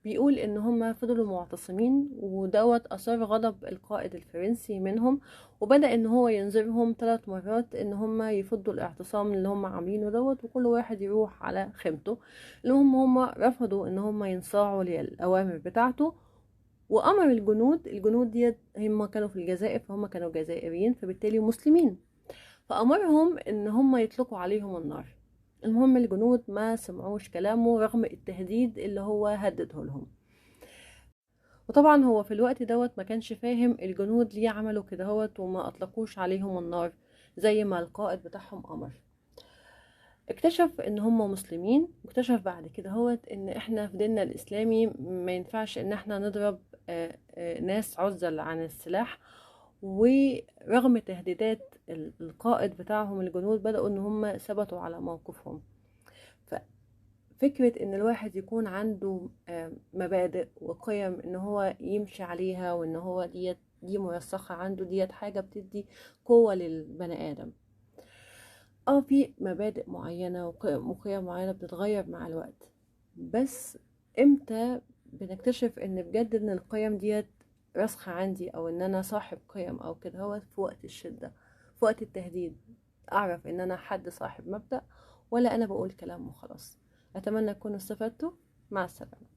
بيقول ان هم فضلوا معتصمين، ودوت اثار غضب القائد الفرنسي منهم، وبدأ ان هو ينذرهم 3 مرات ان هم يفضوا الاعتصام اللي هم عاملينه دوت، وكل واحد يروح على خيمته. المهم هم رفضوا ان هم ينصاعوا للاوامر بتاعته، وامر الجنود ديت هم كانوا في الجزائر، فهم كانوا جزائريين فبالتالي مسلمين، فامرهم ان هم يطلقوا عليهم النار. المهم الجنود ما سمعوش كلامه رغم التهديد اللي هو هدده لهم. وطبعا هو في الوقت دوت ما كانش فاهم الجنود ليه عملوا كده هوت وما اطلقوش عليهم النار زي ما القائد بتاعهم امر. اكتشف ان هم مسلمين، واكتشف بعد كده هوت ان احنا في ديننا الاسلامي ما ينفعش ان احنا نضرب ناس عزل عن السلاح. ورغم تهديدات القائد بتاعهم الجنود بدأوا ان هم ثبتوا على موقفهم. ففكرة ان الواحد يكون عنده مبادئ وقيم ان هو يمشي عليها، وان هو دي مرسخة عنده، ديت حاجة بتدي قوة للبني آدم. في مبادئ معينة وقيم معينة بتتغير مع الوقت، بس امتى بنكتشف ان بجد ان القيم ديت راسخة عندي، او ان انا صاحب قيم او كده؟ هو في وقت الشدة، في وقت التهديد، اعرف ان انا حد صاحب مبدأ، ولا انا بقول كلام وخلاص. اتمنى تكونوا استفدتوا. مع السلامة.